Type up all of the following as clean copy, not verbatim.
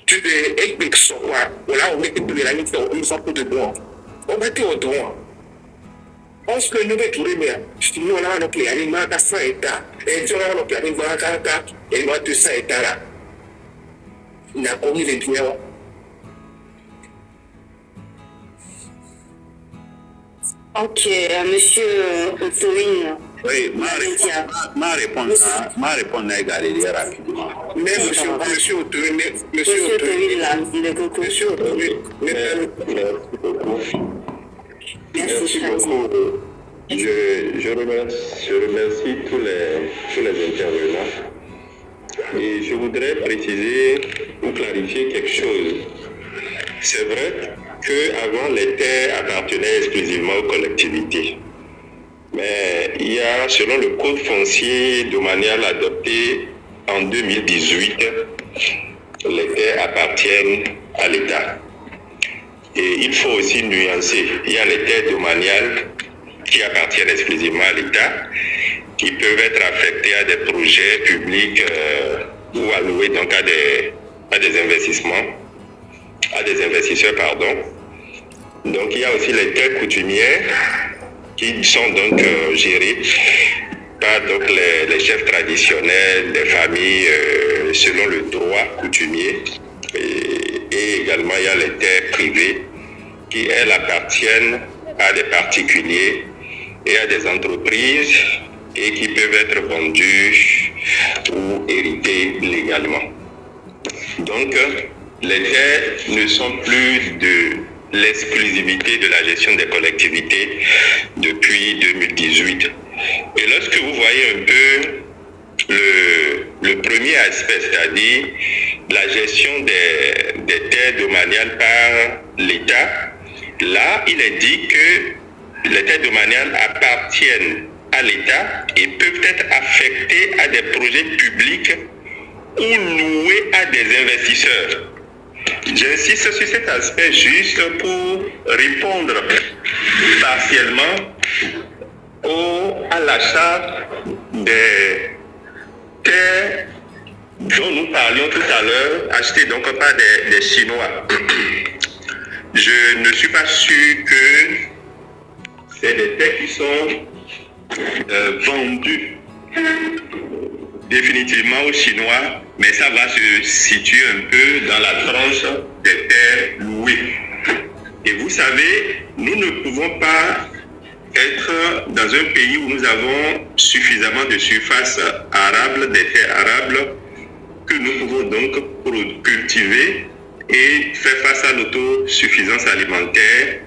Ekbik sokwa, wala on met plus la limite, on s'en fout de moi. On va te au droit. On se le nouveau touré, mais si nous on a un plan, il m'a qu'à 100 hectares. Et si on a un plan, il va qu'à, il va 200 hectares là. Il a commis les biens. Ok, monsieur Otoine. Oui, ma réponse est égalée rapidement. Mais monsieur Otoine, monsieur Otoine, le coco. Monsieur Otoine, merci beaucoup. Je remercie tous les intervenants. Et je voudrais préciser ou clarifier quelque chose. C'est vrai qu'avant, les terres appartenaient exclusivement aux collectivités. Mais il y a, selon le code foncier domanial adopté en 2018, les terres appartiennent à l'État. Et il faut aussi nuancer. Il y a les terres domaniales qui appartiennent exclusivement à l'État, qui peuvent être affectées à des projets publics ou alloués donc à des investissements, à des investisseurs, pardon. Donc il y a aussi les terres coutumières qui sont donc gérées par donc, les chefs traditionnels des familles selon le droit coutumier. Et également il y a les terres privées qui, elles, appartiennent à des particuliers et à des entreprises et qui peuvent être vendues ou héritées légalement. Donc, les terres ne sont plus de l'exclusivité de la gestion des collectivités depuis 2018. Et lorsque vous voyez un peu le premier aspect, c'est-à-dire la gestion des terres domaniales par l'État, là, il est dit que les terres domaniales appartiennent à l'État et peuvent être affectées à des projets publics ou louées à des investisseurs. J'insiste sur cet aspect juste pour répondre partiellement à l'achat des terres dont nous parlions tout à l'heure, achetées donc par des Chinois. Je ne suis pas sûr que c'est des terres qui sont vendues définitivement aux Chinois, mais ça va se situer un peu dans la tranche des terres louées. Et vous savez, nous ne pouvons pas être dans un pays où nous avons suffisamment de surface arable, des terres arables, que nous pouvons donc cultiver et faire face à l'autosuffisance alimentaire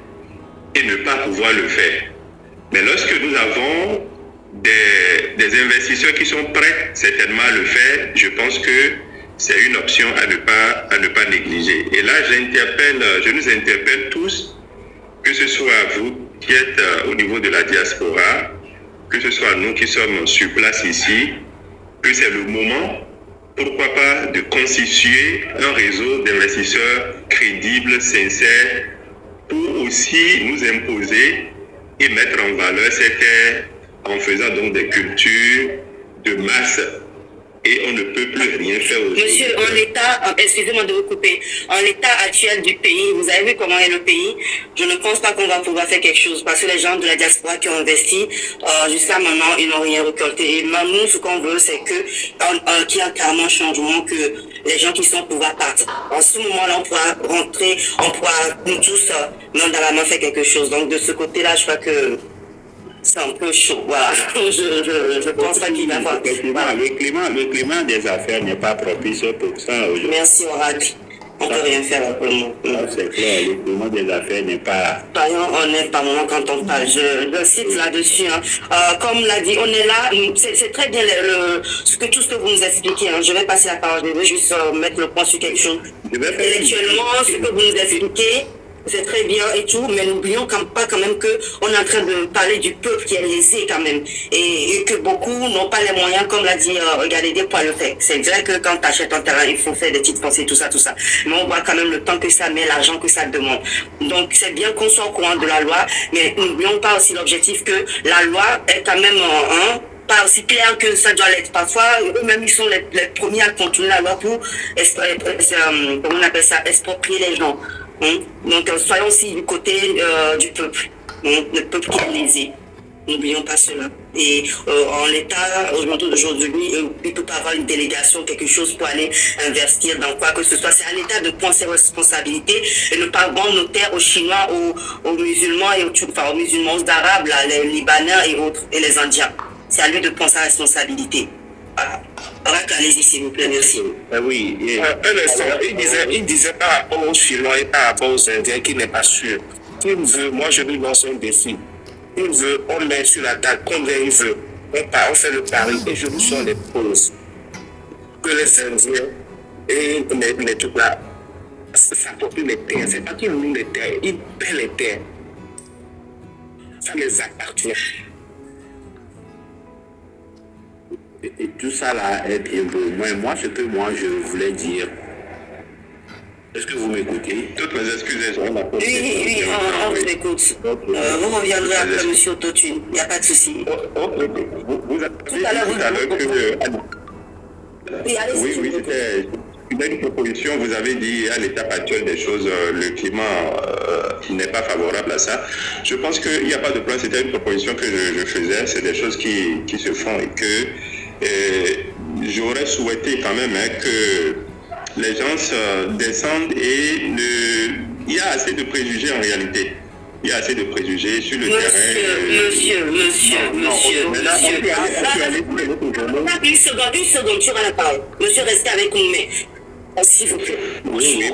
et ne pas pouvoir le faire. Mais lorsque nous avons des investisseurs qui sont prêts certainement à le faire, je pense que c'est une option à ne pas négliger. Et là, je nous interpelle tous, que ce soit vous qui êtes au niveau de la diaspora, que ce soit nous qui sommes sur place ici, que c'est le moment, pourquoi pas, de constituer un réseau d'investisseurs crédibles, sincères, pour aussi nous imposer et mettre en valeur ces terres en faisant donc des cultures de masse. Et on ne peut plus rien faire aujourd'hui. Monsieur, en l'état, excusez-moi de vous couper, en l'état actuel du pays, vous avez vu comment est le pays, je ne pense pas qu'on va pouvoir faire quelque chose parce que les gens de la diaspora qui ont investi, jusqu'à maintenant, ils n'ont rien récolté. Et nous, ce qu'on veut, c'est qu'il y a carrément un changement, que les gens qui sont au pouvoir partent. En ce moment-là, on pourra rentrer, on pourra nous tous, main dans la main, faire quelque chose. Donc de ce côté-là, je crois que c'est un peu chaud, voilà. Je pense pas qu'il va falloir. Le climat des affaires n'est pas propice pour ça aujourd'hui. Merci, Oracle. On ne peut rien faire pour le moment. C'est clair, le climat des affaires n'est pas... Soyons honnêtes par moment quand on parle. Je cite là-dessus. Comme l'a dit, on est là. C'est très bien tout ce que vous nous expliquez. Je vais passer la parole. Je vais juste mettre le point sur quelque chose. Intellectuellement, ce que vous nous expliquez, c'est très bien et tout, mais n'oublions pas quand même qu'on est en train de parler du peuple qui est lésé quand même. Et que beaucoup n'ont pas les moyens, comme l'a dit Galédé, pour le faire. C'est vrai que quand tu achètes un terrain, il faut faire des petites pensées, tout ça. Mais on voit quand même le temps que ça met, l'argent que ça demande. Donc c'est bien qu'on soit au courant de la loi, mais n'oublions pas aussi l'objectif que la loi est quand même pas aussi clair que ça doit l'être. Parfois, eux-mêmes, ils sont les premiers à contourner la loi pour, comment on appelle ça, exproprier les gens. Hein? Donc, soyons aussi du côté du peuple, hein? Le peuple qui est lésé. N'oublions pas cela. Et en l'état, aujourd'hui, il ne peut pas avoir une délégation, quelque chose pour aller investir dans quoi que ce soit. C'est à l'État de prendre ses responsabilités et ne pas vendre nos terres aux Chinois, aux musulmans, aux musulmans, aux Arabes, là, les Libanais et autres, et les Indiens. C'est à lui de prendre sa responsabilité. Voilà. Allez-y, s'il vous plaît, merci. Oui. Un instant, il disait par rapport aux Chinois et par rapport aux Indiens qui n'est pas sûr. Il veut, moi je lui lance un défi. Il veut, on met sur la table combien il veut. On fait le pari et je vous sors les pauses. Que les Indiens et les trucs là s'approprient les terres. C'est pas qu'ils louent les terres, ils paient les terres. Ça les appartient. Et tout ça là est bien beau. Moi, ce que je voulais dire. Est-ce que vous m'écoutez? Toutes mes excuses, Oui, on vous écoute. Vous reviendrez après M. Autotune. Il n'y a pas de souci. Vous avez dit tout à l'heure que... Oui, c'était une proposition. Vous avez dit à l'étape actuelle des choses, le climat n'est pas favorable à ça. Je pense qu'il n'y a pas de plan. C'était une proposition que je faisais. C'est des choses qui se font et que j'aurais souhaité quand même que les gens descendent et il y a assez de préjugés en réalité. Il y a assez de préjugés sur le terrain. Monsieur. Une seconde, tu auras la parole. Monsieur, restez avec nous, mais s'il vous plaît. Oui.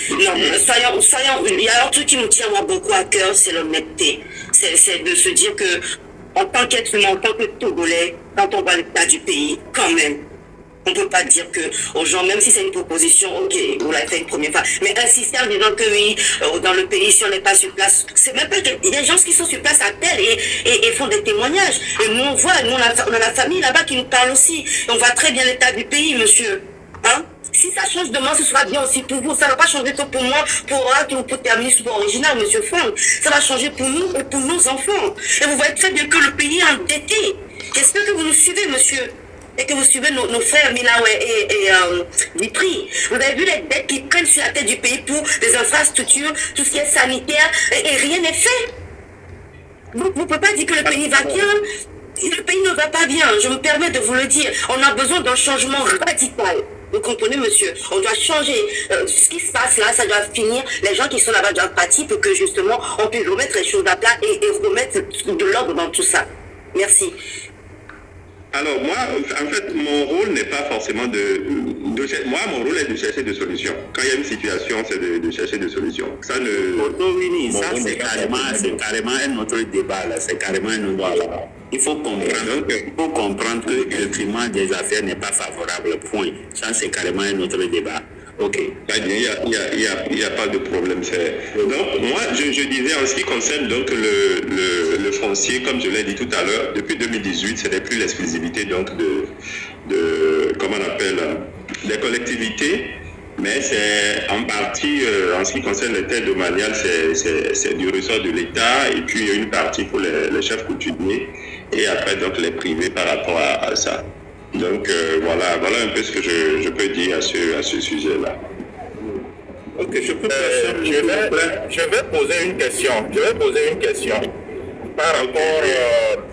Non, soyons, il y a un truc qui nous tient beaucoup à cœur, c'est l'honnêteté. C'est de se dire que, en tant qu'être humain, en tant que Togolais, quand on voit l'état du pays, quand même, on ne peut pas dire que aux gens, même si c'est une proposition, ok, vous l'avez fait une première fois, mais insister en disant que oui, dans le pays, si on n'est pas sur place, c'est même pas que, il y a des gens qui sont sur place à tel et font des témoignages. Et nous, on voit, nous, on a la famille là-bas qui nous parle aussi. Et on voit très bien l'état du pays, monsieur. Hein? Si ça change demain, ce sera bien aussi pour vous. Ça ne va pas changer que pour moi, pour terminer sur original, monsieur Franck. Ça va changer pour nous et pour nos enfants. Et vous voyez très bien que le pays est endetté. J'espère que vous nous suivez, monsieur. Et que vous suivez nos frères Milawe et Vitry. Vous avez vu les dettes qui prennent sur la tête du pays pour les infrastructures, tout ce qui est sanitaire, et rien n'est fait. Vous ne pouvez pas dire que le pays va bien. Le pays ne va pas bien, je me permets de vous le dire. On a besoin d'un changement radical. Vous comprenez, monsieur? On doit changer. Ce qui se passe là, ça doit finir. Les gens qui sont là-bas doivent partir pour que justement on puisse remettre les choses à plat et remettre de l'ordre dans tout ça. Merci. Alors moi, en fait, mon rôle n'est pas forcément moi, mon rôle est de chercher des solutions. Quand il y a une situation, c'est de chercher des solutions. Ça c'est carrément un autre débat là. C'est carrément un autre débat. Il faut comprendre que le climat des affaires n'est pas favorable. Point. Ça, c'est carrément un autre débat. Ok. Il n'y a pas de problème. Donc, moi, je disais en ce qui concerne donc le foncier, comme je l'ai dit tout à l'heure, depuis 2018, ce n'est plus l'exclusivité donc de comment on appelle, des collectivités, mais c'est en partie, en ce qui concerne les terres domaniales, c'est du ressort de l'État, et puis il y a une partie pour les chefs coutumiers, et après donc les privés par rapport à ça. Donc voilà un peu ce que je peux dire à ce sujet-là. Ok, je vais poser une question. Par rapport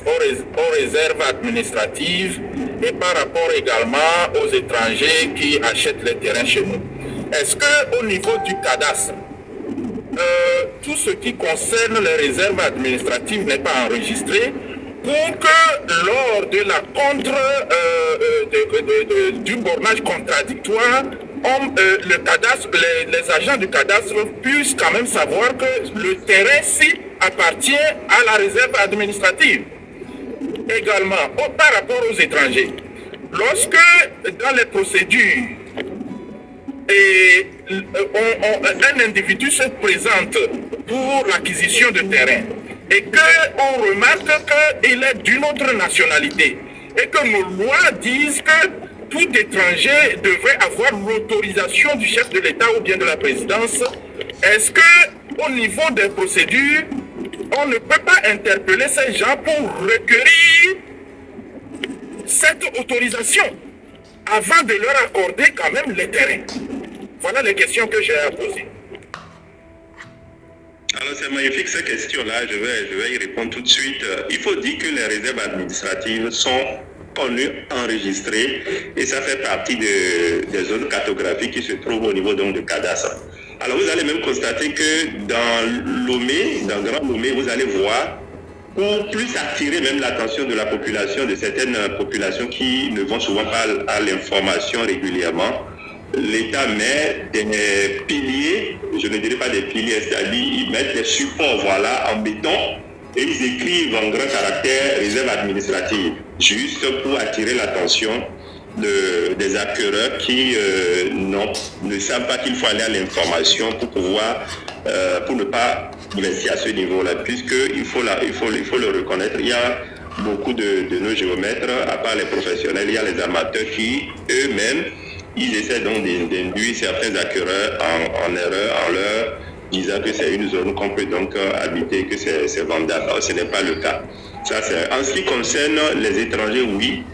aux réserves administratives et par rapport également aux étrangers qui achètent les terrains chez nous. Est-ce qu'au niveau du cadastre, tout ce qui concerne les réserves administratives n'est pas enregistré pour que lors de la du bornage contradictoire, le cadastre, les agents du cadastre puissent quand même savoir que le terrain-ci appartient à la réserve administrative. Également, par rapport aux étrangers, lorsque dans les procédures, un individu se présente pour l'acquisition de terrain et qu'on remarque qu'il est d'une autre nationalité et que nos lois disent que tout étranger devrait avoir l'autorisation du chef de l'État ou bien de la présidence, est-ce qu'au niveau des procédures, on ne peut pas interpeller ces gens pour requérir cette autorisation avant de leur accorder quand même les terrains? Voilà les questions que j'ai à poser. Alors c'est magnifique cette question-là, je vais y répondre tout de suite. Il faut dire que les réserves administratives sont connues, enregistrées, et ça fait partie des zones cartographiques qui se trouvent au niveau donc de cadastre. Alors vous allez même constater que dans Lomé, dans Grand Lomé, vous allez voir, pour plus attirer même l'attention de la population, de certaines populations qui ne vont souvent pas à l'information régulièrement, l'État met des piliers, je ne dirais pas des piliers, c'est-à-dire ils mettent des supports en béton et ils écrivent en grand caractère réserve administrative, juste pour attirer l'attention des acquéreurs qui ne savent pas qu'il faut aller à l'information pour pouvoir, pour ne pas rester à ce niveau-là, puisqu'il faut le reconnaître, il y a beaucoup de nos géomètres, à part les professionnels, il y a les amateurs qui eux-mêmes ils essaient donc d'induire certains acquéreurs en erreur en leur disant que c'est une zone qu'on peut donc habiter, que c'est vendable. Alors, ce n'est pas le cas. Ça, en ce qui concerne les étrangers, oui.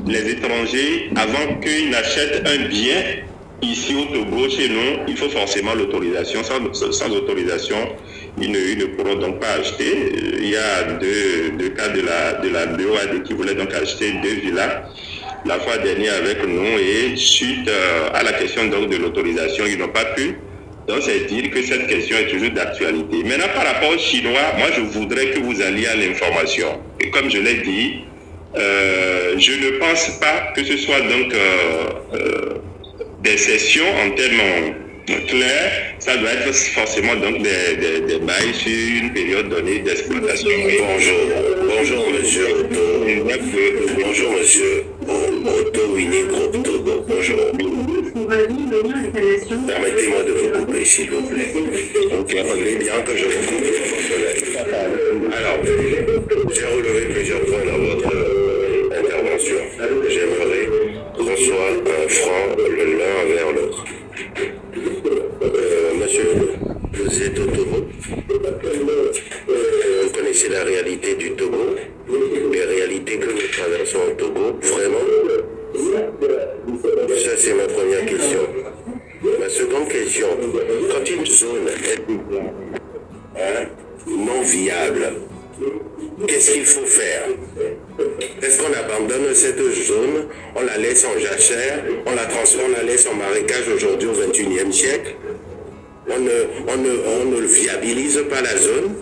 Les étrangers, avant qu'ils n'achètent un bien ici au Togo, chez nous, il faut forcément l'autorisation. Sans autorisation, ils ne pourront donc pas acheter. Il y a deux cas de la BOAD qui voulait donc acheter 2 villas la fois dernière avec nous, et suite à la question donc de l'autorisation, ils n'ont pas pu. Donc c'est dire que cette question est toujours d'actualité. Maintenant, par rapport aux Chinois, moi je voudrais que vous alliez à l'information. Et comme je l'ai dit, je ne pense pas que ce soit donc des sessions en termes clairs. Ça doit être forcément donc des bails sur une période donnée d'exploitation. Bonjour monsieur Bonjour monsieur Otto Winnie Groupe Togo. Bonjour. Permettez-moi de vous couper s'il vous plaît. Donc attendez bien que je vous coupe. Alors, j'ai relevé plusieurs points dans votre intervention. J'aimerais qu'on soit un franc l'un envers l'autre. Monsieur, vous êtes au Togo. Vous connaissez la réalité du Togo, les réalités que nous traversons au Togo, vraiment. Ça, c'est ma première question. Ma seconde question, quand une zone est non viable, qu'est-ce qu'il faut faire? Est-ce qu'on abandonne cette zone, on la laisse en jachère, on la laisse en marécage aujourd'hui au XXIe siècle? On ne viabilise pas la zone?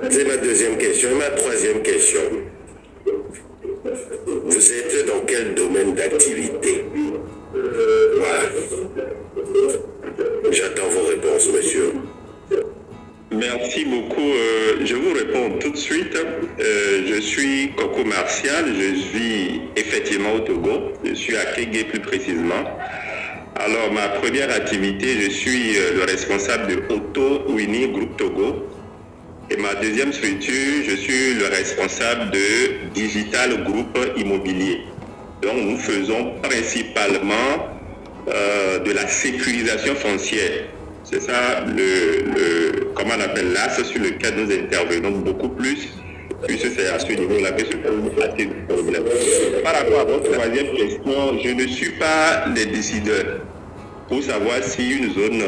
C'est ma deuxième question. Et ma troisième question, vous êtes dans quel domaine d'activité? Voilà. J'attends vos réponses, monsieur. Merci beaucoup. Je vous réponds tout de suite. Je suis Coco Martial. Je vis effectivement au Togo. Je suis à Kégué plus précisément. Alors, ma première activité, je suis le responsable de Otto Winnie Groupe Togo. Et ma deuxième structure, je suis le responsable de Digital Groupe Immobilier. Donc, nous faisons principalement de la sécurisation foncière. C'est ça comment on appelle l'axe sur lequel nous intervenons beaucoup plus, puisque c'est à ce niveau-là que se pose assez de problèmes. Par rapport à votre troisième question, je ne suis pas le décideur pour savoir si une zone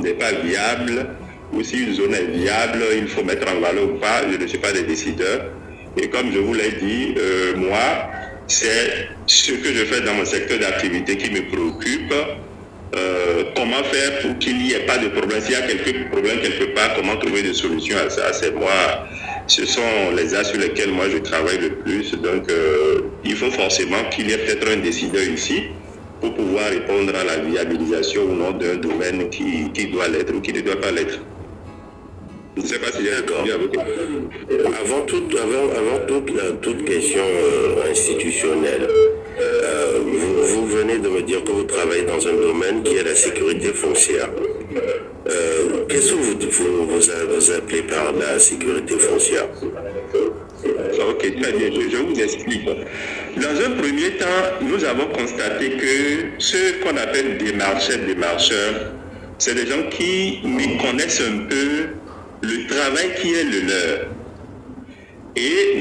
n'est pas viable ou si une zone est viable, il faut mettre en valeur ou pas. Je ne suis pas le décideur. Et comme je vous l'ai dit, moi, c'est ce que je fais dans mon secteur d'activité qui me préoccupe. Comment faire pour qu'il n'y ait pas de problème? S'il y a quelques problèmes quelque part, comment trouver des solutions à ça? C'est moi, ce sont les axes sur lesquels moi je travaille le plus. Donc, il faut forcément qu'il y ait peut-être un décideur ici pour pouvoir répondre à la viabilisation ou non d'un domaine qui doit l'être ou qui ne doit pas l'être. Je ne sais pas si j'ai répondu à vos questions. Avant toute question institutionnelle, vous venez de me dire que vous travaillez dans un domaine qui est la sécurité foncière. Qu'est-ce que vous appelez par la sécurité foncière? Ok, très bien, je vous explique. Dans un premier temps, nous avons constaté que ceux qu'on appelle démarcheurs, c'est des gens qui méconnaissent un peu le travail qui est le leur. Et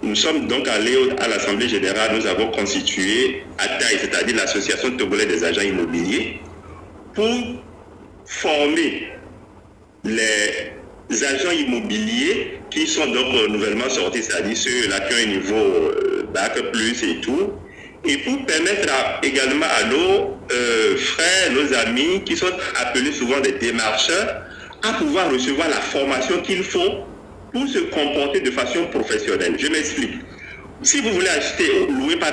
nous sommes donc allés à l'Assemblée Générale, nous avons constitué ATAI, c'est-à-dire l'Association togolaise des agents immobiliers, pour former les agents immobiliers qui sont donc nouvellement sortis, c'est-à-dire ceux-là qui ont un niveau Bac plus et tout, et pour permettre également à nos frères, nos amis qui sont appelés souvent des démarcheurs, à pouvoir recevoir la formation qu'il faut pour se comporter de façon professionnelle. Je m'explique. Si vous voulez acheter ou louer par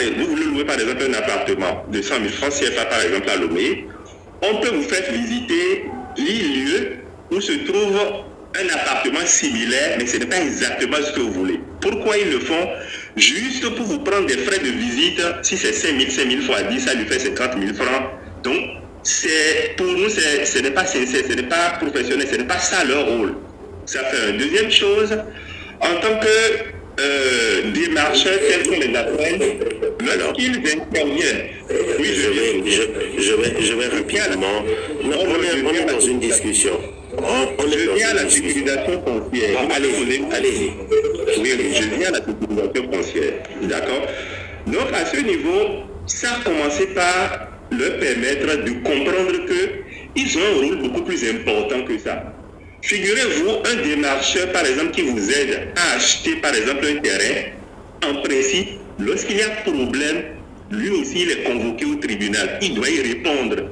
exemple un appartement de 100 000 francs CFA par exemple à Lomé, on peut vous faire visiter 10 lieux où se trouve un appartement similaire, mais ce n'est pas exactement ce que vous voulez. Pourquoi ils le font? Juste pour vous prendre des frais de visite. Si c'est 5 000 fois 10, ça lui fait 50 000 francs. Donc, pour nous, ce n'est pas sincère, ce n'est pas professionnel, ce n'est pas ça leur rôle. Ça fait une deuxième chose, en tant que démarcheurs tels qu'on les appelle, lorsqu'ils interviennent. Oui, je vais rapidement. On est dans une discussion. Je viens à la sécurisation foncière. Allez-y. Oui, je viens à la sécurisation foncière. D'accord? Donc, à ce niveau, ça a commencé par leur permettre de comprendre qu'ils ont un rôle beaucoup plus important que ça. Figurez-vous, un démarcheur, par exemple, qui vous aide à acheter, par exemple, un terrain, en principe, lorsqu'il y a problème, lui aussi, il est convoqué au tribunal. Il doit y répondre.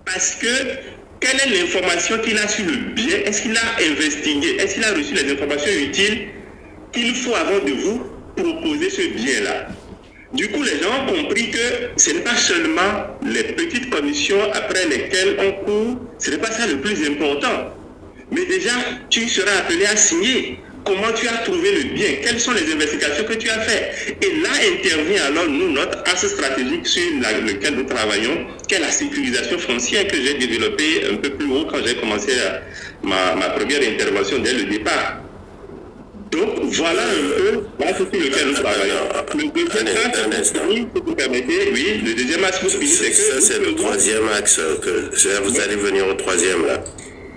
Parce que, quelle est l'information qu'il a sur le bien? Est-ce qu'il a investigué? Est-ce qu'il a reçu les informations utiles qu'il faut avant de vous proposer ce bien-là? Du coup, les gens ont compris que ce n'est pas seulement les petites commissions après lesquelles on court, ce n'est pas ça le plus important. Mais déjà, tu seras appelé à signer. Comment tu as trouvé le bien? Quelles sont les investigations que tu as faites? Et là intervient alors notre axe stratégique sur lequel nous travaillons, qui est la sécurisation foncière que j'ai développée un peu plus haut quand j'ai commencé ma première intervention dès le départ. Donc voilà un peu l'axe sur lequel nous travaillons. Le deuxième axe, si vous permettez, oui, le deuxième axe, c'est que... Ça, c'est le troisième axe, vous allez venir au troisième là.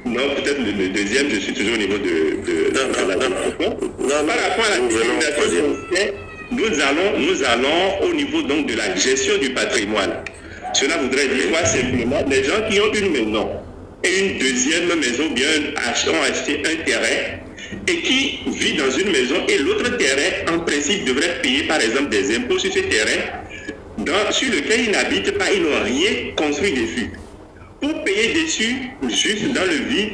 Non, peut-être le deuxième, je suis toujours au niveau de la discussion. Par rapport à la sécurisation foncière, nous allons au niveau donc de la gestion du patrimoine. Cela voudrait dire quoi? Simplement, les gens qui ont une maison et une deuxième maison, bien ont acheté un terrain et qui vit dans une maison et l'autre terrain, en principe, devrait payer par exemple des impôts sur ce terrain sur lequel ils n'habitent pas, ils n'ont rien construit dessus. Pour payer dessus, juste dans le vide,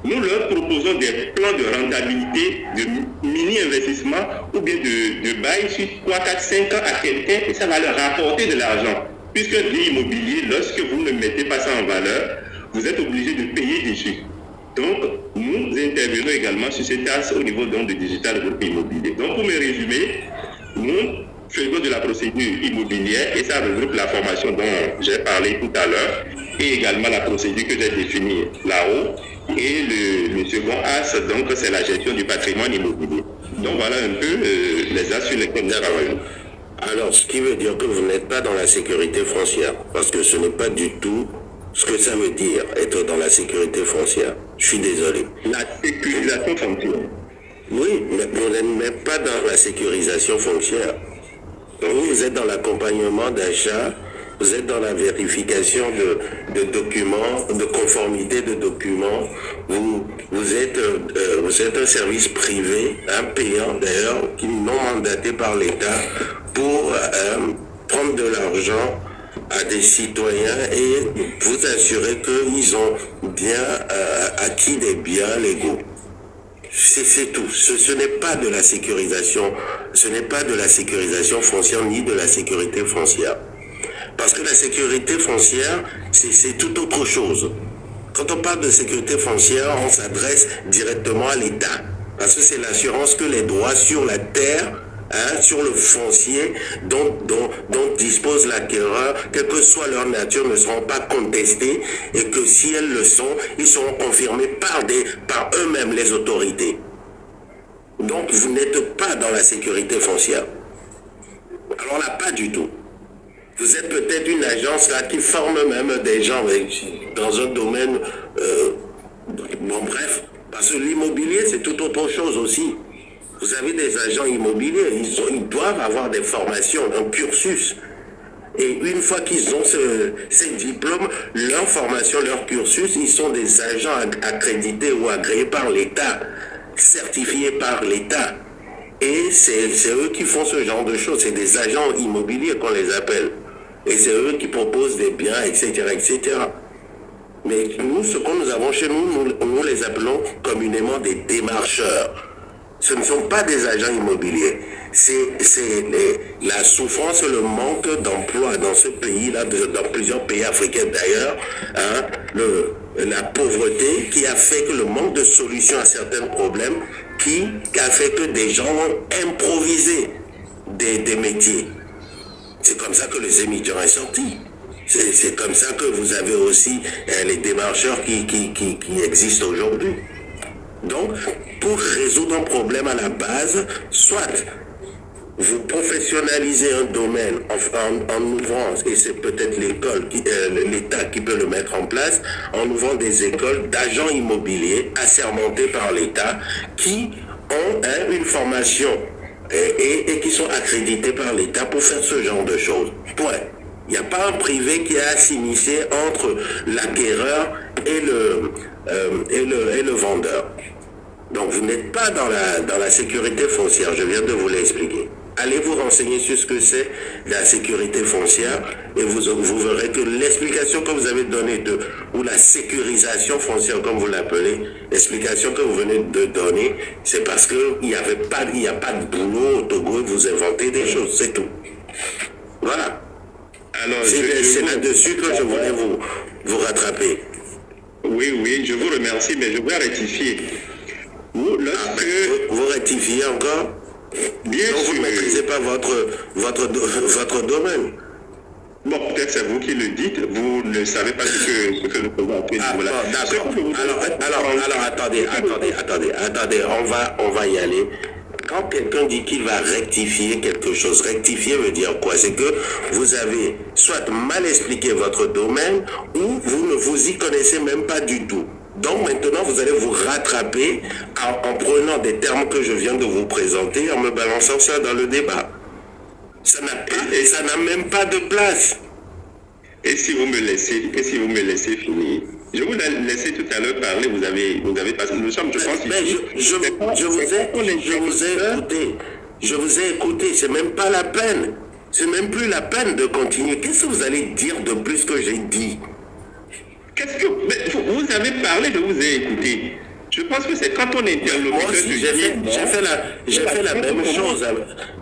nous leur proposons des plans de rentabilité, de mini-investissement ou bien de bail sur 3, 4, 5 ans à quelqu'un et ça va leur rapporter de l'argent. Puisque le bien immobilier, lorsque vous ne mettez pas ça en valeur, vous êtes obligé de payer dessus. Donc, nous intervenons également sur cet axe au niveau donc, de Digital Group Immobilier. Donc, pour me résumer, nous faisons de la procédure immobilière et ça regroupe la formation dont j'ai parlé tout à l'heure et également la procédure que j'ai définie là-haut. Et le second axe, donc, c'est la gestion du patrimoine immobilier. Donc, voilà un peu les axes sur lesquels nous travaillons. Alors, ce qui veut dire que vous n'êtes pas dans la sécurité foncière, parce que ce n'est pas du tout ce que ça veut dire, être dans la sécurité foncière. Je suis désolé. La sécurisation foncière. Oui, mais vous n'êtes même pas dans la sécurisation foncière. Vous êtes dans l'accompagnement d'achat, vous êtes dans la vérification de documents, de conformité de documents. Vous êtes un service privé, payant d'ailleurs, qui est non mandaté par l'État pour prendre de l'argent à des citoyens et vous assurer qu'ils ont bien acquis des biens légaux. C'est tout. Ce n'est pas de la sécurisation, foncière ni de la sécurité foncière. Parce que la sécurité foncière, c'est tout autre chose. Quand on parle de sécurité foncière, on s'adresse directement à l'État. Parce que c'est l'assurance que les droits sur la terre, sur le foncier dont dispose l'acquéreur, quelle que soit leur nature, ne seront pas contestés et que si elles le sont, ils seront confirmés par eux-mêmes les autorités. Donc vous n'êtes pas dans la sécurité foncière. Alors là, pas du tout. Vous êtes peut-être une agence là qui forme même des gens dans un domaine... bon bref, parce que l'immobilier c'est tout autre chose aussi. Vous avez des agents immobiliers, ils doivent avoir des formations, un cursus. Et une fois qu'ils ont ces diplômes, leur formation, leur cursus, ils sont des agents accrédités ou agréés par l'État, certifiés par l'État. Et c'est eux qui font ce genre de choses. C'est des agents immobiliers qu'on les appelle. Et c'est eux qui proposent des biens, etc., etc. Mais nous, ce que nous avons chez nous, nous les appelons communément des démarcheurs. Ce ne sont pas des agents immobiliers. C'est la souffrance, le manque d'emploi dans ce pays-là, dans plusieurs pays africains d'ailleurs, hein, la pauvreté qui a fait que le manque de solutions à certains problèmes, qui a fait que des gens ont improvisé des métiers. C'est comme ça que les émigrants est sorti. C'est comme ça que vous avez aussi les démarcheurs qui existent aujourd'hui. Donc, pour résoudre un problème à la base, soit vous professionnalisez un domaine en ouvrant, et c'est peut-être l'école, l'État qui peut le mettre en place, en ouvrant des écoles d'agents immobiliers assermentés par l'État qui ont une formation et qui sont accrédités par l'État pour faire ce genre de choses. Point. Il n'y a pas un privé qui a à s'initier entre l'acquéreur et le vendeur. Donc vous n'êtes pas dans la sécurité foncière, je viens de vous l'expliquer. Allez vous renseigner sur ce que c'est la sécurité foncière et vous verrez que l'explication que vous avez donnée ou la sécurisation foncière comme vous l'appelez, l'explication que vous venez de donner, c'est parce qu'il n'y a pas de boulot au Togo et vous inventez des choses, c'est tout. Voilà. Alors, c'est là-dessus que je voulais vous rattraper. Oui, je vous remercie, mais je voudrais rectifier. Vous rectifiez encore? Bien donc sûr. Vous ne maîtrisez pas votre domaine. Bon, peut-être c'est vous qui le dites, vous ne savez pas ce que nous pouvons appeler. D'accord. Alors, attendez, on va y aller. Quand quelqu'un dit qu'il va rectifier quelque chose, rectifier veut dire quoi? C'est que vous avez soit mal expliqué votre domaine ou vous ne vous y connaissez même pas du tout. Donc maintenant, vous allez vous rattraper en prenant des termes que je viens de vous présenter, en me balançant ça dans le débat. Ça n'a même pas de place. Et si vous me laissez finir? Je vous ai laissé tout à l'heure parler, vous avez passé, nous sommes, je pense, ici. Je vous ai écouté, c'est même pas la peine. C'est même plus la peine de continuer. Qu'est-ce que vous allez dire de plus que j'ai dit? Vous avez parlé, je vous ai écouté. Je pense que c'est quand on est interlocuteur.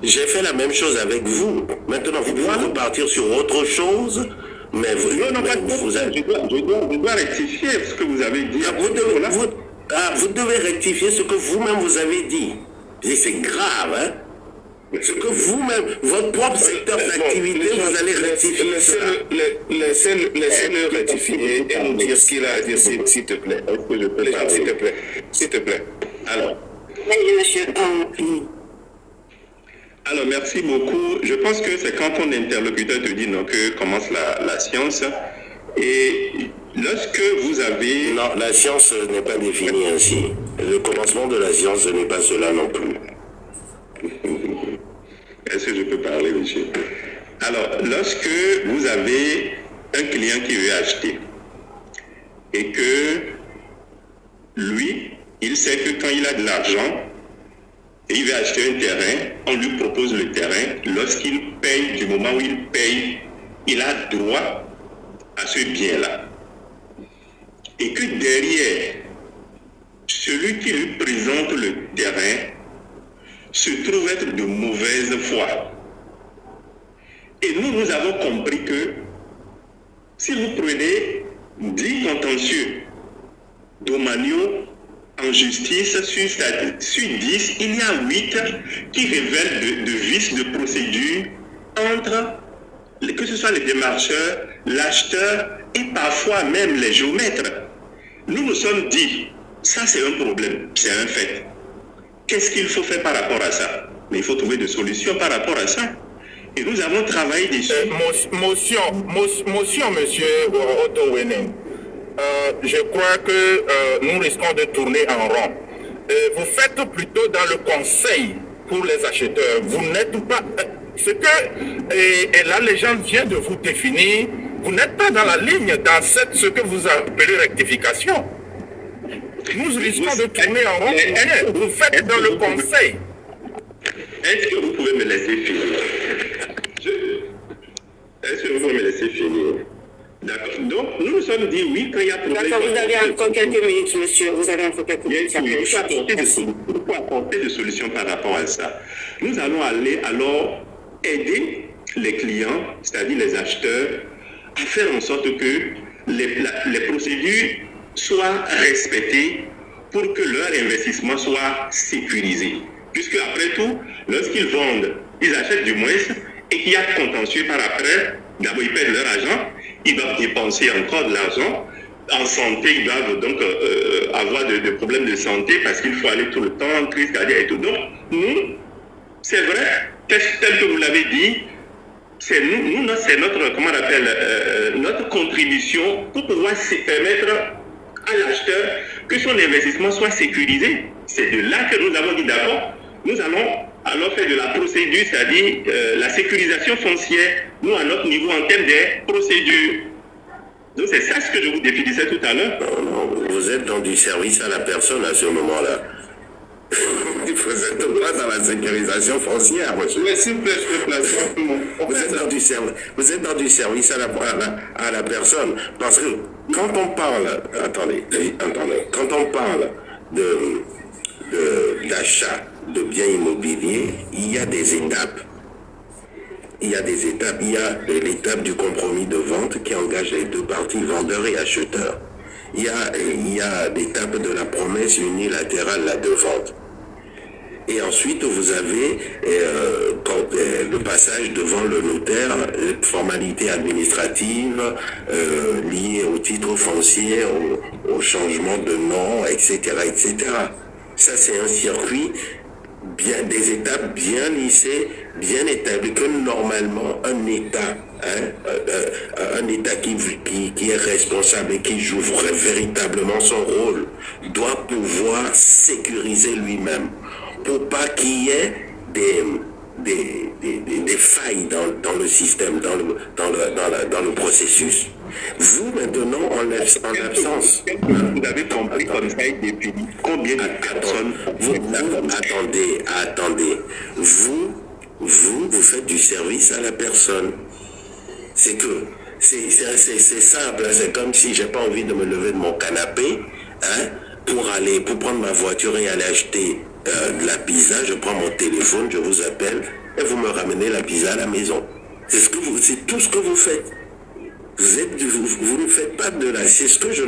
J'ai fait la même chose avec vous. Maintenant, vous pouvez repartir sur autre chose. Mais vous je dois rectifier ce que vous avez dit. Vous devez rectifier ce que vous-même vous avez dit. Et c'est grave, hein? Ce que vous-même, votre propre secteur d'activité, vous allez rectifier. Laissez-le rectifier et nous dire ce qu'il a à dire, s'il te plaît. S'il te plaît. Alors. Oui, monsieur. Alors, merci beaucoup. Je pense que c'est quand ton interlocuteur te dit non, que commence la science. Et lorsque vous avez... Non, la science n'est pas définie ainsi. Le commencement de la science, ce n'est pas cela non plus. Est-ce que je peux parler, monsieur? Alors, lorsque vous avez un client qui veut acheter et que lui, il sait que quand il a de l'argent, et il veut acheter un terrain, on lui propose le terrain. Lorsqu'il paye, du moment où il paye, il a droit à ce bien-là. Et que derrière, celui qui lui présente le terrain se trouve être de mauvaise foi. Et nous avons compris que si vous prenez 10 contentieux domaniaux en justice, sur 10, il y a 8 qui révèlent de vices de procédure entre, que ce soit les démarcheurs, l'acheteur et parfois même les géomètres. Nous nous sommes dit, ça c'est un problème, c'est un fait. Qu'est-ce qu'il faut faire par rapport à ça? Mais il faut trouver des solutions par rapport à ça. Et nous avons travaillé dessus. Motion, monsieur Otto Wenning. Je crois que nous risquons de tourner en rond. vous faites plutôt dans le conseil pour les acheteurs. Vous n'êtes pas... Ce que la légende vient de vous définir, vous n'êtes pas dans la ligne dans ce que vous appelez rectification. Nous risquons de tourner en rond. Vous faites dans le conseil. Est-ce que vous pouvez me laisser finir? Est-ce que vous pouvez me laisser finir? D'accord. Donc, nous nous sommes dit oui quand il y a problème. D'accord, vous avez encore quelques minutes, monsieur. Vous avez encore quelques minutes. Il faut apporter des solutions par rapport à ça. Nous allons aller alors aider les clients, c'est-à-dire les acheteurs, à faire en sorte que les procédures soient respectées pour que leur investissement soit sécurisé. Puisque après tout, lorsqu'ils vendent, ils achètent du moins et qu'il y a contentieux par après, d'abord ils perdent leur argent, ils doivent dépenser encore de l'argent. En santé, ils doivent donc avoir de problèmes de santé parce qu'il faut aller tout le temps en crise cardiaque et tout. Donc, nous, c'est vrai, tel que vous l'avez dit, c'est c'est notre, comment on appelle, notre contribution pour pouvoir se permettre à l'acheteur que son investissement soit sécurisé. C'est de là que nous avons dit d'accord, nous allons alors faire de la procédure, c'est-à-dire la sécurisation foncière, nous à notre niveau en termes de procédures. Donc c'est ça ce que je vous définissais tout à l'heure. Non, vous êtes dans du service à la personne à ce moment-là. Vous n'êtes pas dans la sécurisation foncière, monsieur. Mais s'il vous plaît, je peux placer un peu mon... Vous êtes dans du service à la personne. Parce que quand on parle, attendez, quand on parle d'achat de biens immobiliers, il y a des étapes. Il y a l'étape du compromis de vente qui engage les deux parties, vendeur et acheteur. Il y a l'étape de la promesse unilatérale de vente. Et ensuite, vous avez le passage devant le notaire, formalités administratives liées au titre foncier, au changement de nom, etc., etc. Ça, c'est un circuit, des étapes bien lissées, bien établies, que normalement un État, qui est responsable et qui joue véritablement son rôle, doit pouvoir sécuriser lui-même, pour pas qu'il y ait des failles dans le système, dans le processus. Vous, maintenant, en l'absence... Vous avez compris comme ça depuis combien de personnes... Attendez. Vous faites du service à la personne. C'est simple, c'est comme si j'ai pas envie de me lever de mon canapé, pour prendre ma voiture et aller acheter de la pizza, je prends mon téléphone, je vous appelle et vous me ramenez la pizza à la maison. C'est tout ce que vous faites. Vous ne faites pas de la... C'est ce que je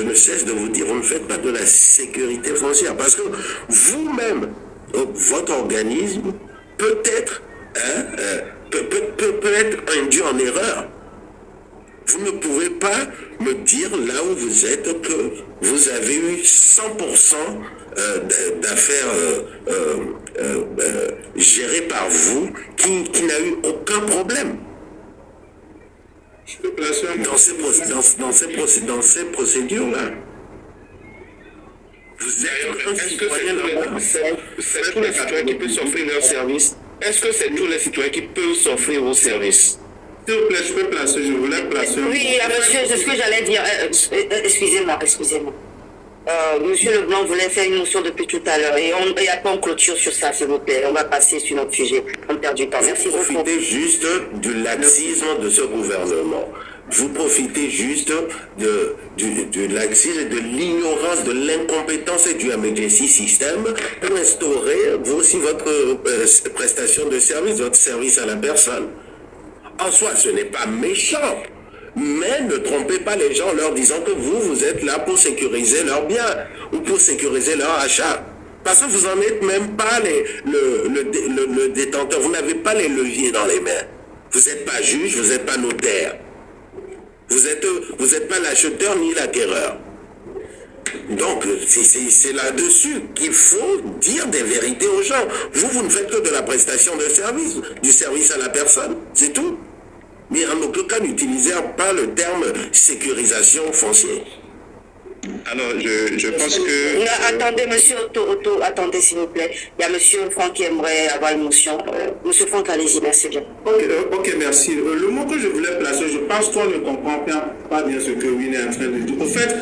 ne cesse de vous dire, vous ne faites pas de la sécurité foncière. Parce que vous-même, votre organisme peut être induit en erreur. Vous ne pouvez pas me dire là où vous êtes que vous avez eu 100% d'affaires gérées par vous qui n'a eu aucun problème. Dans ces procédures-là. Vous êtes un citoyen normal. C'est tous les citoyens qui peuvent s'offrir leur service. Est-ce que c'est tous les citoyens qui peuvent s'offrir vos services? S'il vous plaît, je peux placer, je voulais placer. Oui, monsieur, c'est ce que j'allais dire. Excusez-moi. Monsieur Leblanc voulait faire une motion depuis tout à l'heure et après on clôture sur ça, s'il vous plaît. On va passer sur notre sujet. On perd du temps. Merci beaucoup. Vous profitez juste du laxisme de ce gouvernement. Vous profitez juste du laxisme et de l'ignorance, de l'incompétence et du emergency system pour instaurer vous aussi votre prestation de service, votre service à la personne. En soi, ce n'est pas méchant. Mais ne trompez pas les gens en leur disant que vous êtes là pour sécuriser leurs biens ou pour sécuriser leur achat. Parce que vous n'en êtes même pas le détenteur, vous n'avez pas les leviers dans les mains. Vous n'êtes pas juge, vous n'êtes pas notaire. Vous êtes pas l'acheteur ni l'acquéreur. Donc, c'est là-dessus qu'il faut dire des vérités aux gens. Vous ne faites que de la prestation de service, du service à la personne, c'est tout. Mais en aucun cas, n'utilisez pas le terme sécurisation foncière. Alors, je pense que... Non, attendez, monsieur Otto, attendez s'il vous plaît. Il y a monsieur Franck qui aimerait avoir une motion. Monsieur Franck, allez-y, merci bien. Ok, merci. Le mot que je voulais placer, je pense qu'on ne comprend pas bien ce que Wina est en train de dire. Au fait,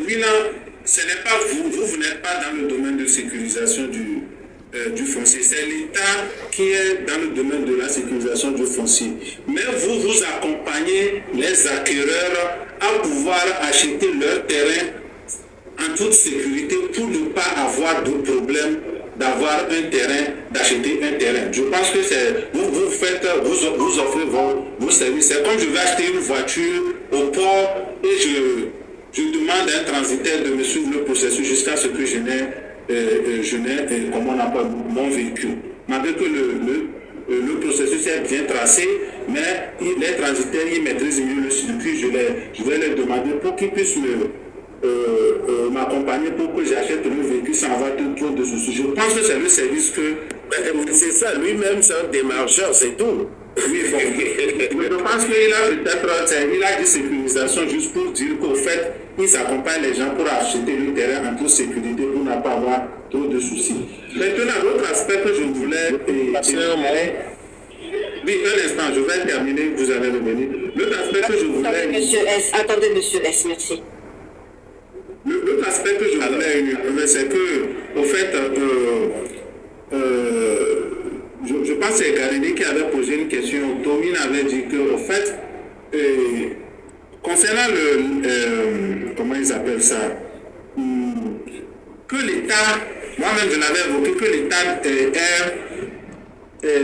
Wina, ce n'est pas vous n'êtes pas dans le domaine de sécurisation du foncier. C'est l'État qui est dans le domaine de la sécurisation du foncier. Mais vous accompagnez les acquéreurs à pouvoir acheter leur terrain en toute sécurité pour ne pas avoir de problème d'avoir un terrain, d'acheter un terrain. Je pense que c'est vous offrez vos services. C'est comme je vais acheter une voiture au port et je demande à un transitaire de me suivre le processus jusqu'à ce que je n'ai comment on appelle, mon véhicule. Malgré que le processus est bien tracé, mais les transitaires ils maîtrisent mieux le circuit. Je vais leur demander pour qu'ils puissent m'accompagner pour que j'achète le véhicule sans avoir trop de soucis. Je pense que c'est le service que... C'est ça, lui-même c'est un démarcheur, c'est tout. Oui, bon. Je pense qu'il a peut-être dit sécurisation juste pour dire qu'au fait, il s'accompagne les gens pour acheter le terrain en toute sécurité pour ne pas avoir trop de soucis. Maintenant, l'autre aspect que je voulais... Oui, un instant, je vais terminer, vous allez revenir. L'autre aspect que je voulais... Attendez, monsieur S, merci. L'autre aspect que je voulais, c'est que, au fait, je pense que c'est Garini qui avait posé une question. Tomine avait dit que, au fait, concernant comment ils appellent ça, que l'État, moi-même je l'avais évoqué, que l'État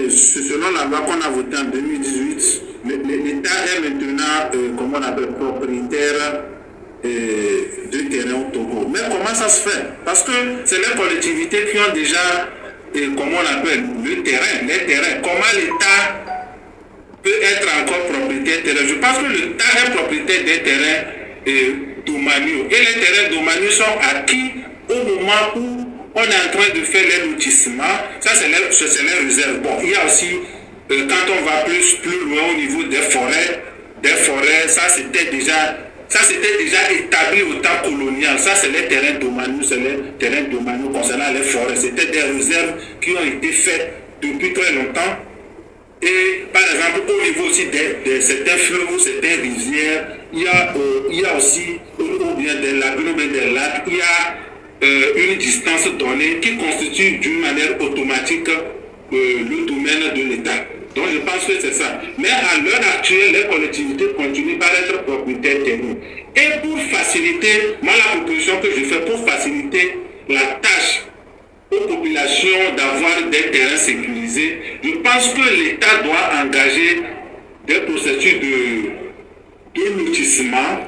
selon la loi qu'on a votée en 2018, l'État est maintenant, comment on appelle, propriétaire de terrain au Togo. Mais comment ça se fait? Parce que c'est les collectivités qui ont déjà, comment on appelle, les terrains. Comment l'État peut être encore propriétaire de terrain? Je pense que l'État est propriétaire des terrains domaniaux. Et les terrains domaniaux sont acquis au moment où on est en train de faire les lotissements. Ça, c'est les réserves. Bon, il y a aussi, quand on va plus loin au niveau des forêts, ça c'était déjà établi au temps colonial. Ça, c'est les terrains domaniaux, concernant les forêts. C'était des réserves qui ont été faites depuis très longtemps. Et par exemple, au niveau aussi de certains fleuves ou certaines rivières, il y a aussi, ou bien des lagons, des lacs, il y a une distance donnée qui constitue d'une manière automatique le domaine de l'État. Donc je pense que c'est ça. Mais à l'heure actuelle, les collectivités continuent par être propriétaires terrain. Et pour faciliter, moi la proposition que je fais pour faciliter la tâche aux populations d'avoir des terrains sécurisés, je pense que l'État doit engager des processus de lotissement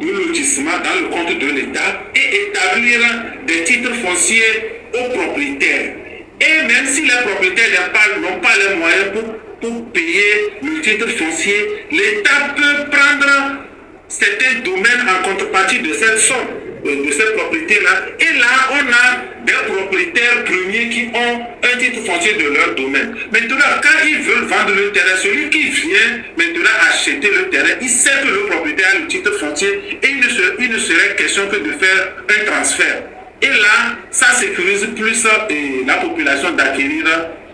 dans le compte de l'État et établir des titres fonciers aux propriétaires. Et même si les propriétaires n'ont pas les moyens pour payer le titre foncier, l'État peut prendre certains domaines en contrepartie de cette somme, de cette propriété-là. Et là, on a des propriétaires premiers qui ont un titre foncier de leur domaine. Maintenant, quand ils veulent vendre le terrain, celui qui vient maintenant acheter le terrain, il sait que le propriétaire a le titre foncier et il ne serait question que de faire un transfert. Et là, ça sécurise plus la population d'acquérir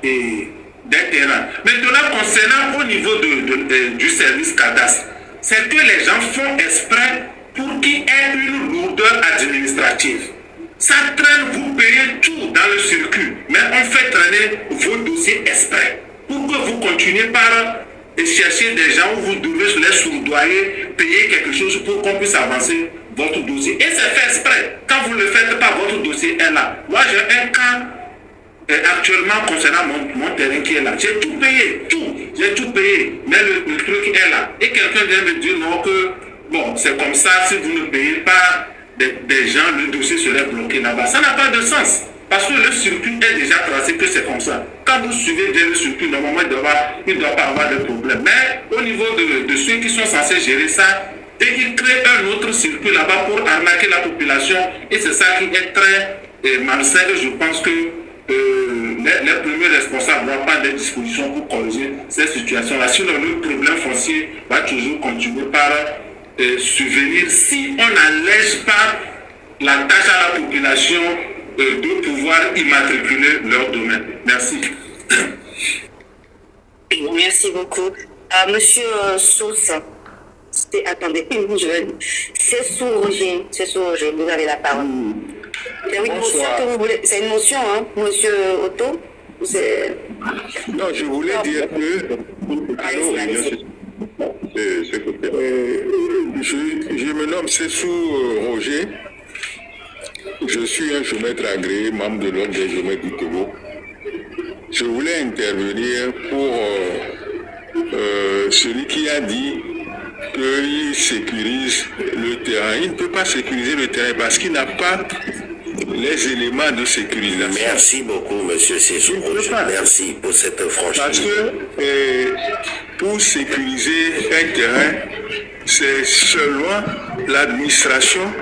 des terrains. Maintenant, concernant au niveau du service cadastre, c'est que les gens font exprès pour qu'il y ait une lourdeur administrative. Ça traîne, vous payez tout dans le circuit, mais on fait traîner vos dossiers exprès pour que vous continuez par chercher des gens où vous devez les soudoyer, payer quelque chose pour qu'on puisse avancer votre dossier. Et c'est fait exprès. Quand vous ne le faites pas, votre dossier est là. Moi, j'ai un cas actuellement concernant mon terrain qui est là. J'ai tout payé, j'ai tout payé, mais le truc est là. Et quelqu'un vient me dire non que, bon, c'est comme ça, si vous ne payez pas des gens, le dossier serait bloqué là-bas. Ça n'a pas de sens. Parce que le circuit est déjà tracé que c'est comme ça. Quand vous suivez bien le circuit, normalement, il ne doit pas avoir de problème. Mais au niveau de ceux qui sont censés gérer ça, et ils créent un autre circuit là-bas pour arnaquer la population. Et c'est ça qui est très malsain. Et je pense que les premiers responsables doivent prendre des dispositions pour corriger cette situation-là. Sinon, le problème foncier va toujours continuer par subvenir si on n'allège pas la tâche à la population de pouvoir immatriculer leur domaine. Merci. Merci beaucoup. Monsieur Sauce, attendez, c'est sous Roger, vous avez la parole. C'est une motion que vous voulez, c'est une motion, hein, monsieur Otto? Non, je voulais dire que... Je me nomme Cessou Roger. Je suis un géomètre agréé, membre de l'Ordre des géomètres du Togo. Je voulais intervenir pour celui qui a dit qu'il sécurise le terrain. Il ne peut pas sécuriser le terrain parce qu'il n'a pas les éléments de sécurisation. Merci beaucoup, monsieur Cessou. Merci pour cette franchise. Parce que pour sécuriser un terrain, c'est seulement l'administration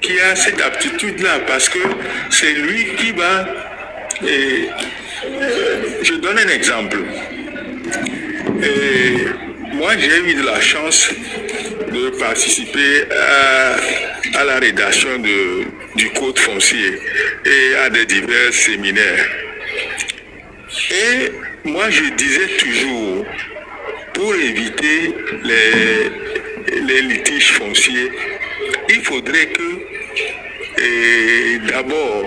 qui a cette aptitude-là, parce que c'est lui qui va... je donne un exemple. Moi, j'ai eu de la chance de participer à la rédaction du Code foncier et à des divers séminaires. Et moi, je disais toujours, pour éviter les litiges fonciers, il faudrait que d'abord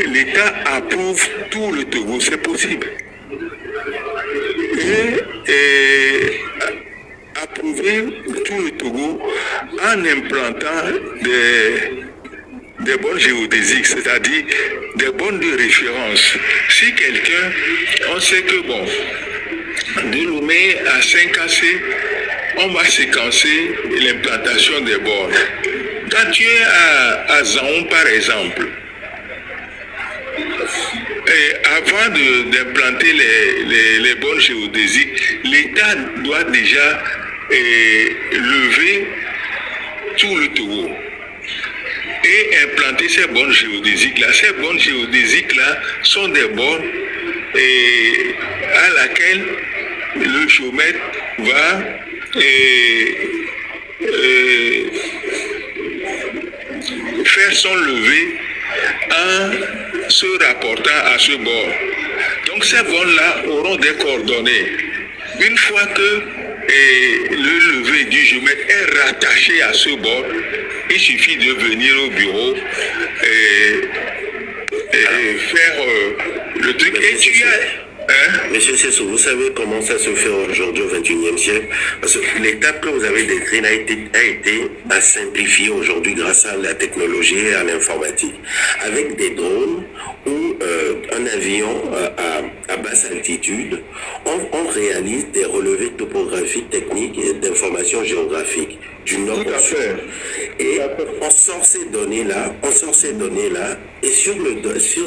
l'État approuve tout le Togo, c'est possible. Et approuver tout le Togo en implantant des bornes géodésiques, c'est-à-dire des bornes de référence. Si quelqu'un, on sait que bon, de Lomé à 5AC, on va séquencer l'implantation des bornes. Quand tu es à Zaon, par exemple, et avant d'implanter les bornes géodésiques, l'État doit déjà lever tout le Togo et implanter ces bornes géodésiques-là. Ces bornes géodésiques-là sont des bornes à laquelle le géomètre va faire son levé en se rapportant à ce bord. Donc ces bornes-là auront des coordonnées. Une fois que le levé du géomètre est rattaché à ce bord, il suffit de venir au bureau et faire le truc. Et tu as... Monsieur Cessou, vous savez comment ça se fait aujourd'hui au XXIe siècle? Parce que l'étape que vous avez décrite a été à simplifier aujourd'hui grâce à la technologie et à l'informatique. Avec des drones ou un avion à basse altitude, on réalise des relevés topographiques, techniques et d'informations géographiques du nord au sud. Et on sort ces données-là, et sur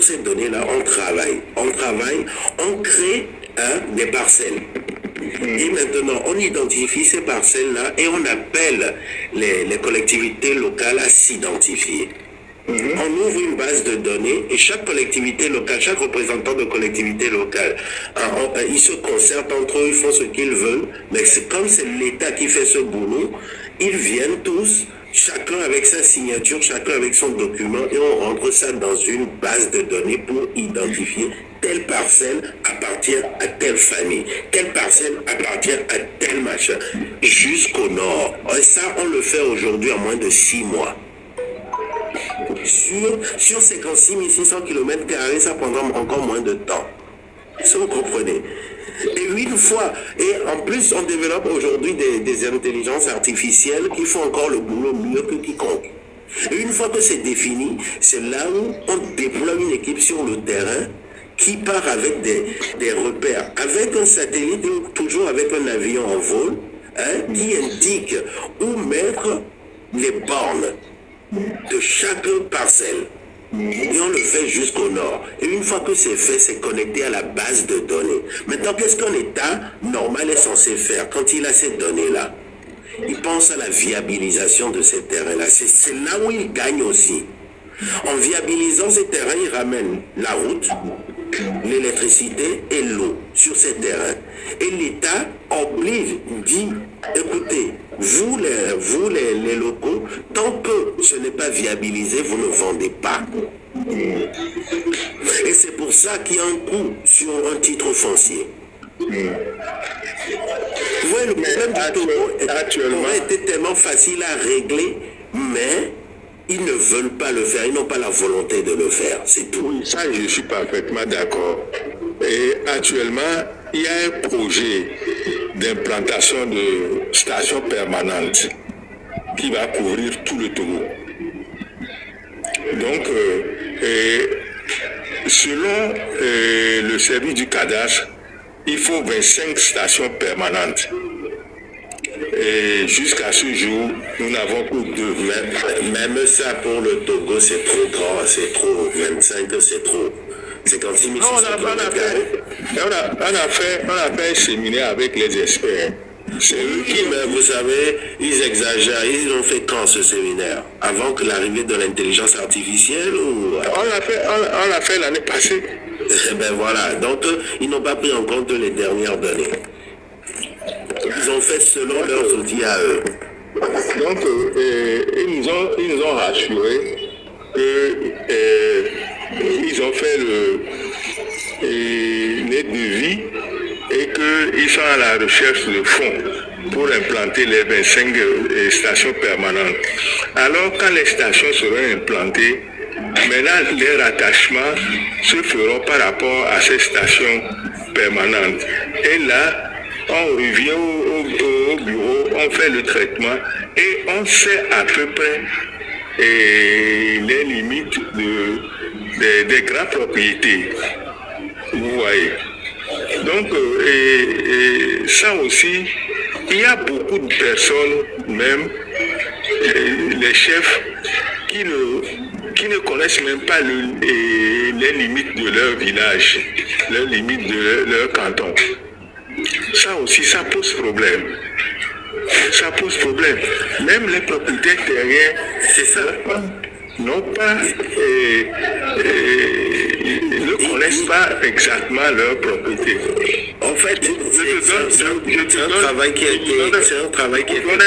ces données-là, on travaille, on crée des parcelles. Et maintenant, on identifie ces parcelles-là et on appelle les collectivités locales à s'identifier. On ouvre une base de données et chaque collectivité locale, chaque représentant de collectivité locale, ils se concertent entre eux, ils font ce qu'ils veulent, mais comme c'est l'État qui fait ce boulot, ils viennent tous, chacun avec sa signature, chacun avec son document, et on rentre ça dans une base de données pour identifier telle parcelle appartient à telle famille, telle parcelle appartient à tel machin, jusqu'au nord. Et ça, on le fait aujourd'hui en moins de 6 mois. Sur 56 600 km², ça prendra encore moins de temps. Ça, vous comprenez? Et une fois, et en plus, on développe aujourd'hui des intelligences artificielles qui font encore le boulot mieux que quiconque. Et une fois que c'est défini, c'est là où on déploie une équipe sur le terrain qui part avec des repères, avec un satellite ou toujours avec un avion en vol, qui indique où mettre les bornes de chaque parcelle. Et on le fait jusqu'au nord. Et une fois que c'est fait, c'est connecté à la base de données. Maintenant, qu'est-ce qu'un État normal est censé faire quand il a ces données-là? Il pense à la viabilisation de ces terrains-là. C'est là où il gagne aussi. En viabilisant ces terrains, il ramène la route, l'électricité et l'eau sur ces terrains. Et l'État oblige, dit, écoutez, vous les locaux, tant que ce n'est pas viabilisé, vous ne vendez pas. Et c'est pour ça qu'il y a un coût sur un titre foncier. Vous voyez, le problème du Togo aurait été tellement facile à régler, mais ils ne veulent pas le faire, ils n'ont pas la volonté de le faire, c'est tout. Oui, ça je suis parfaitement d'accord. Et actuellement, il y a un projet d'implantation de stations permanentes qui va couvrir tout le Togo. Donc, selon le service du cadastre, il faut 25 stations permanentes. Et jusqu'à ce jour, nous n'avons que 2. Même ça pour le Togo, c'est trop grand, c'est trop. 25, c'est trop. 56 000. On a fait un séminaire avec les experts. C'est eux qui, mais vous savez, ils exagèrent. Ils ont fait quand ce séminaire? Avant que l'arrivée de l'intelligence artificielle ou... On l'a fait l'année passée. Ben voilà, donc ils n'ont pas pris en compte les dernières données. Ils ont fait selon leurs outils à eux. Donc, ils nous ont rassurés qu'ils ont fait les devis et qu'ils sont à la recherche de fonds pour implanter les 25 stations permanentes. Alors, quand les stations seront implantées, maintenant, les rattachements se feront par rapport à ces stations permanentes. Et là, on revient au bureau, on fait le traitement et on sait à peu près les limites des grandes propriétés. Vous voyez. Donc, ça aussi, il y a beaucoup de personnes, même les chefs, qui ne connaissent même pas les limites de leur village, les limites de leur canton. Ça aussi, ça pose problème. Ça pose problème. Même les propriétaires terriens, c'est ça, n'ont pas, ne connaissent pas exactement leur propriété. En fait, c'est un travail qui a été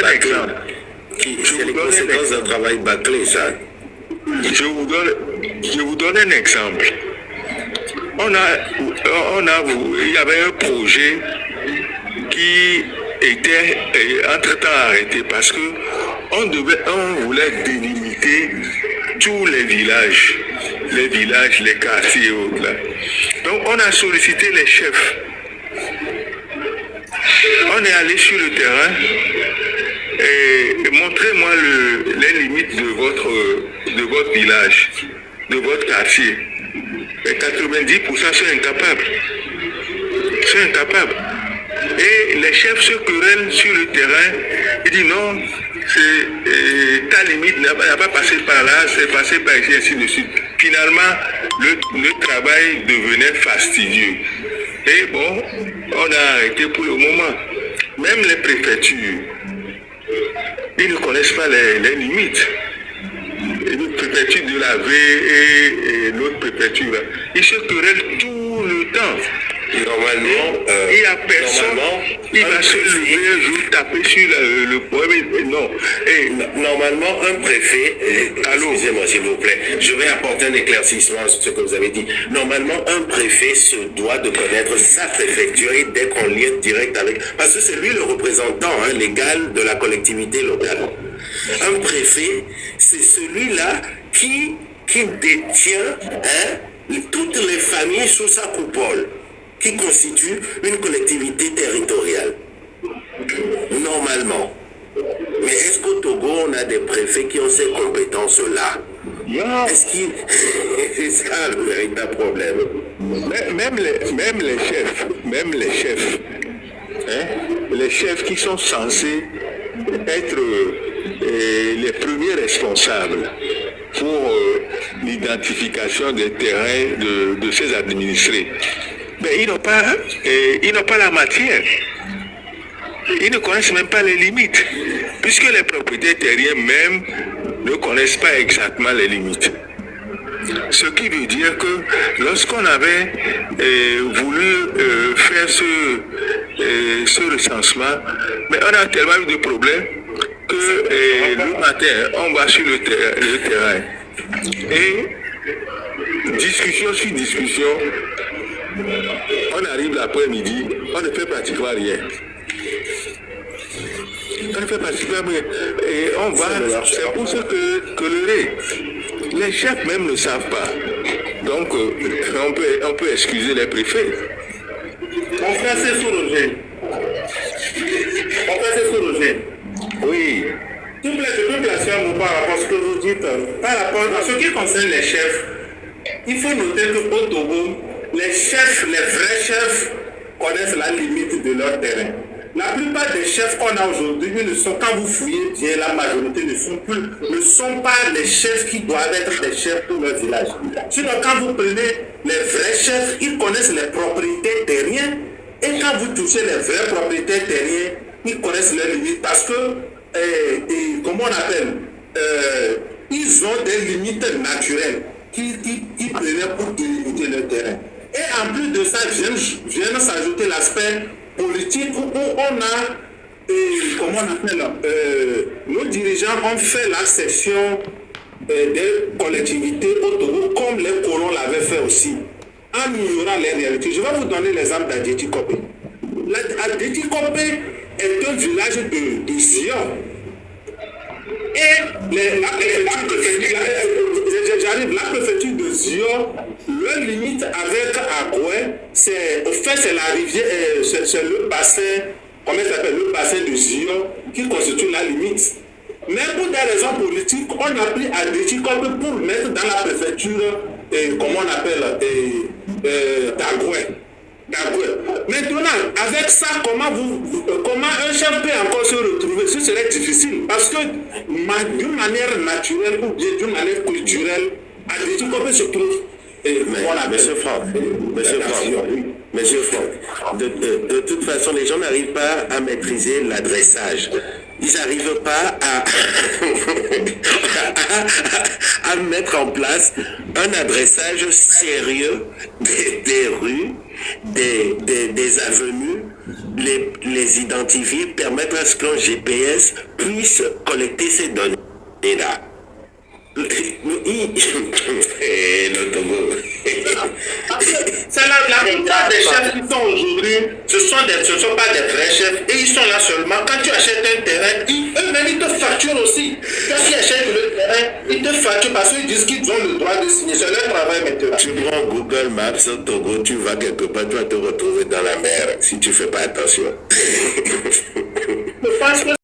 bâclé. C'est les conséquences d'un travail bâclé, ça. Je vous donne un exemple. Il y avait un projet qui était entre-temps arrêté parce que on voulait délimiter tous les villages, les quartiers et autres là. Donc on a sollicité les chefs. On est allé sur le terrain et montrez-moi les limites de votre village, de votre quartier. Et 90% sont incapables. Et les chefs se querellent sur le terrain. Ils disent non, ta limite n'a pas passé par là, c'est passé par ici, ainsi de suite. Finalement, le travail devenait fastidieux. Et bon, on a arrêté pour le moment. Même les préfectures, ils ne connaissent pas les limites. Une préfecture de la V et l'autre préfecture, ils se querellent tout le temps. Normalement, il n'y a personne qui va se lever un jour, taper sur le problème. Non. Et normalement, un préfet, excusez-moi s'il vous plaît, je vais apporter un éclaircissement sur ce que vous avez dit. Normalement, un préfet se doit de connaître sa préfecture et d'être en lien direct avec, parce que c'est lui le représentant légal de la collectivité locale. Un préfet, c'est celui-là qui détient toutes les familles sous sa coupole, qui constitue une collectivité territoriale. Normalement. Mais est-ce qu'au Togo, on a des préfets qui ont ces compétences-là? Est-ce qu'il... C'est ça le véritable problème. Même les chefs qui sont censés être les premiers responsables pour l'identification des terrains de ces administrés. Mais ils n'ont pas la matière. Ils ne connaissent même pas les limites, puisque les propriétaires terriens même ne connaissent pas exactement les limites. Ce qui veut dire que lorsqu'on avait voulu faire ce recensement, mais on a tellement eu de problèmes que le matin, on va sur le terrain. Et discussion sur discussion, on arrive l'après-midi, on ne fait pratiquement rien. On ne fait pratiquement rien. Et on va, c'est pour ça que les chefs même ne savent pas. Donc, on peut excuser les préfets. Mon frère, c'est Roger. Oui. S'il vous plaît, je peux placer un mot par rapport à ce que vous dites. Par rapport à ce qui concerne les chefs, il faut noter qu'au Togo, les chefs, les vrais chefs, connaissent la limite de leur terrain. La plupart des chefs qu'on a aujourd'hui, quand vous fouillez bien, la majorité ne sont pas les chefs qui doivent être des chefs pour leur village. Sinon, quand vous prenez les vrais chefs, ils connaissent les propriétés terriennes. Et quand vous touchez les vrais propriétaires terriens, ils connaissent leurs limites parce que, comment on appelle, ils ont des limites naturelles qui prenaient pour délimiter leur terrain. Et en plus de ça, vient s'ajouter l'aspect politique où on a, comment on appelle, nos dirigeants ont fait la cession des collectivités au Togo comme les colons l'avaient fait aussi, en ignorant les réalités. Je vais vous donner l'exemple d'Adjeti Kopé. Adjeti Kopé est un village de Sion. Et la préfecture de Sion, leur limite avec Agoué, c'est la rivière, c'est le bassin, comment ça s'appelle, le bassin de Sion qui constitue la limite. Mais pour des raisons politiques, on a pris Adjeti Kopé pour mettre dans la préfecture, comment on appelle, d'Agoué. Maintenant, avec ça, comment un chef peut encore se retrouver? Ce serait difficile parce que d'une manière naturelle ou bien d'une manière culturelle, Adjeti Kopé se trouve. Monsieur Franck, de toute façon, les gens n'arrivent pas à maîtriser l'adressage. Ils n'arrivent pas à mettre en place un adressage sérieux des rues, des avenues, les identifier, permettre à ce qu'un GPS puisse collecter ces données-là. Le Togo. C'est la plupart des chefs qui sont aujourd'hui, ce sont pas des vrais chefs et ils sont là seulement. Quand tu achètes un terrain, eux-mêmes ils te facturent aussi. Quand tu achètes le terrain, ils te facturent parce qu'ils disent qu'ils ont le droit de signer. C'est leur travail maintenant. Tu prends Google Maps au Togo, tu vas quelque part, tu vas te retrouver dans la mer si tu ne fais pas attention. Je pense que